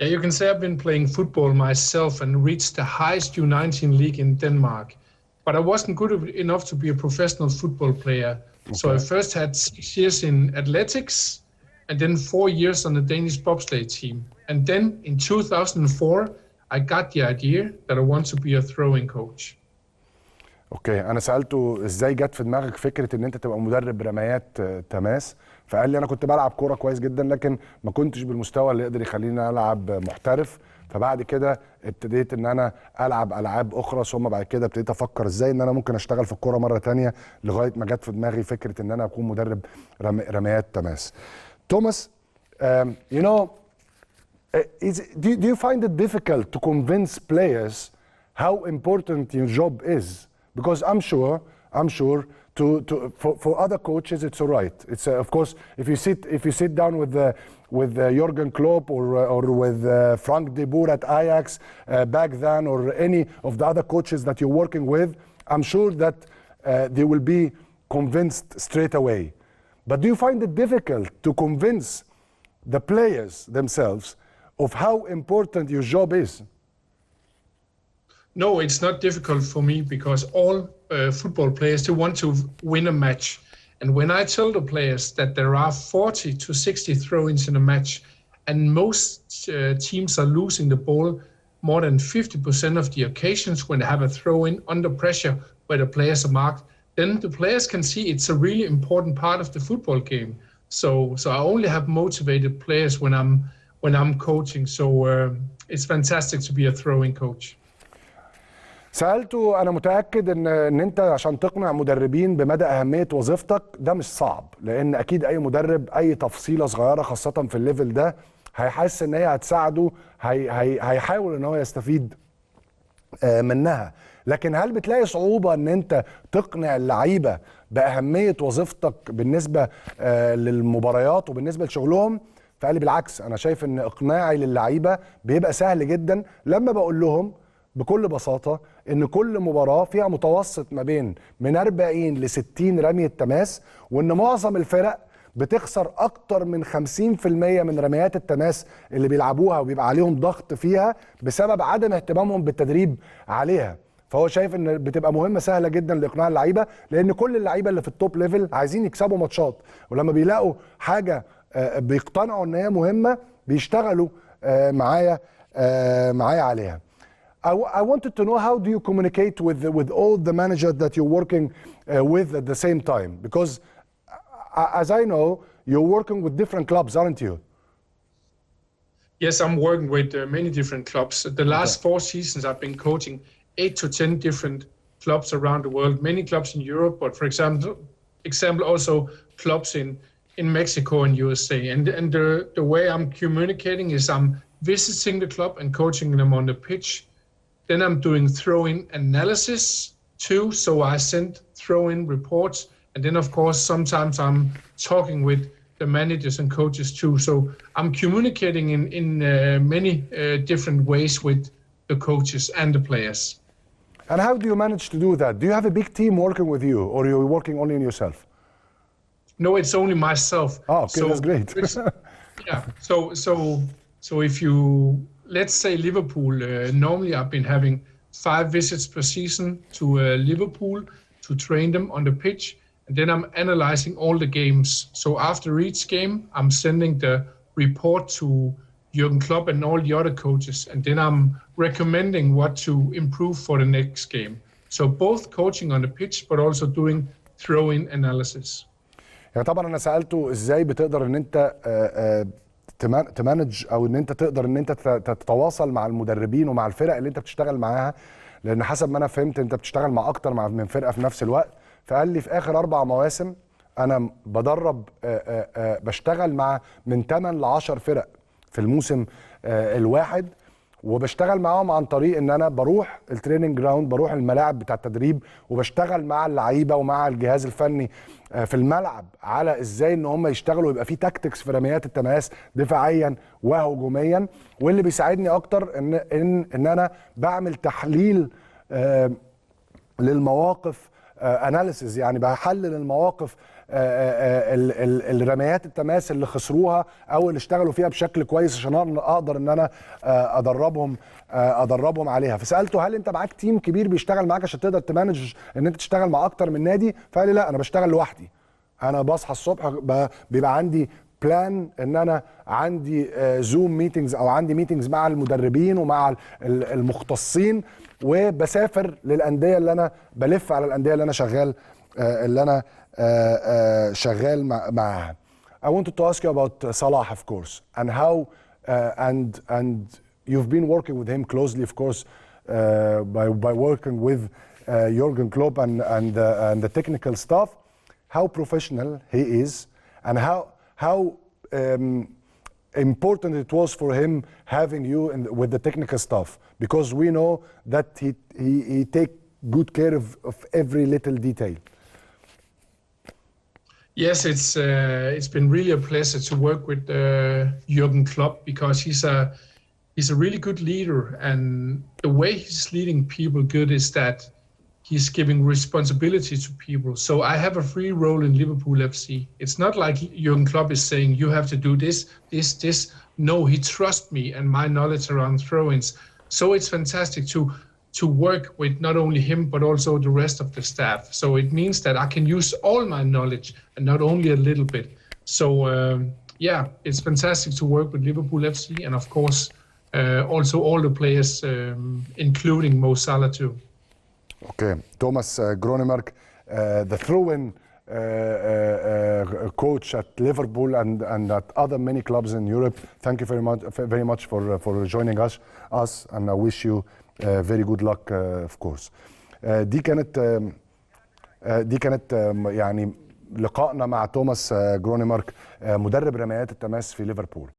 Yeah, you can say I've been playing football myself and reached the highest U19 league in Denmark. But I wasn't good enough to be a professional football player. Okay. So I first had 6 years in athletics and then 4 years on the Danish bobsleigh team. And then in 2004, I got the idea that I want to be a throwing coach. اوكي، انا سالته ازاي جت في دماغك فكره ان انت تبقى مدرب رميات تماس، فقال لي انا كنت بلعب كوره كويس جدا لكن ما كنتش بالمستوى اللي يقدر يخليني العب محترف، فبعد كده ابتديت ان انا العب العاب اخرى، ثم بعد كده ابتديت افكر ازاي ان انا ممكن اشتغل في الكوره مره ثانيه لغايه ما جت في دماغي فكره ان انا اكون مدرب رميات تماس. توماس، you know, do you find it difficult to convince players how important your job is? Because I'm sure for other coaches it's all right. It's of course if you sit down with Jurgen Klopp or with Frank de Boer at Ajax back then, or any of the other coaches that you're working with, I'm sure that they will be convinced straight away. But do you find it difficult to convince the players themselves of how important your job is? No, it's not difficult for me because all football players, they want to win a match. And when I tell the players that there are 40 to 60 throw-ins in a match and most teams are losing the ball more than 50% of the occasions when they have a throw-in under pressure where the players are marked, then the players can see it's a really important part of the football game. So I only have motivated players when I'm coaching. So it's fantastic to be a throwing coach. سألته أنا متأكد إن أنت عشان تقنع مدربين بمدى أهمية وظيفتك ده مش صعب، لأن أكيد أي مدرب أي تفصيلة صغيرة خاصة في الليفل ده هيحس إن هي هتساعده، هيحاول إن هو يستفيد منها. لكن هل بتلاقي صعوبة إن أنت تقنع اللعيبة بأهمية وظيفتك بالنسبة للمباريات وبالنسبة لشغلهم؟ فقال لي بالعكس، أنا شايف إن إقناعي للعيبة بيبقى سهل جدا لما بقول لهم بكل بساطة إن كل مباراة فيها متوسط ما بين من 40 ل 60 رمية تماس، وإن معظم الفرق بتخسر أكتر من 50% من رميات التماس اللي بيلعبوها وبيبقى عليهم ضغط فيها بسبب عدم اهتمامهم بالتدريب عليها. فهو شايف إن بتبقى مهمة سهلة جدا لإقناع اللعيبة، لأن كل اللعيبة اللي في التوب ليفل عايزين يكسبوا ماتشات، ولما بيلاقوا حاجة بيقتنعوا إن هي مهمة بيشتغلوا معايا عليها. I wanted to know, how do you communicate with all the managers that you're working with at the same time? Because as I know, you're working with different clubs, aren't you? Yes, I'm working with many different clubs. The last 4 seasons I've been coaching 8 to 10 different clubs around the world, many clubs in Europe, but for example also clubs in Mexico and USA. And the way I'm communicating is I'm visiting the club and coaching them on the pitch. Then I'm doing throw-in analysis too, so I send throw-in reports. And then of course sometimes I'm talking with the managers and coaches too. So I'm communicating in many different ways with the coaches and the players. And how do you manage to do that? Do you have a big team working with you, or you're working only on yourself? No, it's only myself. Oh, okay, so that's great. Yeah, so if you, let's say Liverpool, normally I've been having 5 visits per season to Liverpool to train them on the pitch, and then I'm analyzing all the games. So after each game, I'm sending the report to Jurgen Klopp and all the other coaches, and then I'm recommending what to improve for the next game. So both coaching on the pitch, but also doing throw-in analysis. يعني طبعا انا سالته ازاي بتقدر ان انت تمانج، او ان انت تقدر ان انت تتواصل مع المدربين ومع الفرق اللي انت بتشتغل معاها، لان حسب ما انا فهمت انت بتشتغل مع اكتر من فرقه في نفس الوقت. فقال لي في اخر 4 مواسم انا بدرب بشتغل مع من 8 ل 10 فرق في الموسم الواحد، وبشتغل معاهم عن طريق ان انا بروح التريننج جراوند، بروح الملاعب بتاع التدريب، وبشتغل مع اللعيبه ومع الجهاز الفني في الملعب على ازاي ان هم يشتغلوا، يبقى في تاكتكس في رميات التماس دفاعيا وهجوميا. واللي بيساعدني اكتر ان انا بعمل تحليل للمواقف، اناليسيز، يعني بحلل المواقف الرميات التماس اللي خسروها او اللي اشتغلوا فيها بشكل كويس عشان اقدر ان انا ادربهم عليها. فسالته هل انت معاك تيم كبير بيشتغل معاك عشان تقدر تمانج ان انت تشتغل مع اكتر من نادي؟ فقال لي لا، انا بشتغل لوحدي. انا بصحى الصبح بيبقى عندي بلان ان انا عندي زوم ميتينجز او عندي ميتينجز مع المدربين ومع المختصين، وبسافر للانديه اللي انا بلف على الانديه اللي انا شغال معاها. I wanted to ask you about Salah, of course, and how and you've been working with him closely, of course, by working with Jurgen Klopp and the technical staff. How professional he is, and how important it was for him having you with the technical staff, because we know that he take good care of every little detail. Yes, it's been really a pleasure to work with Jurgen Klopp, because he's a really good leader, and the way he's leading people good is that he's giving responsibility to people. So I have a free role in Liverpool FC. It's not like Jurgen Klopp is saying you have to do this. No, he trusts me and my knowledge around throw-ins. So it's fantastic to work with not only him but also the rest of the staff. So it means that I can use all my knowledge and not only a little bit. So yeah, it's fantastic to work with Liverpool FC, and of course also all the players, including Mo Salah too. Okay, Thomas Gronemark, the throw-in coach at Liverpool and at other many clubs in Europe. Thank you very much for joining us, and I wish you very good luck, of course. دي كانت يعني لقائنا مع توماس جرونيمارك، مدرب رميات التماس في ليفربول.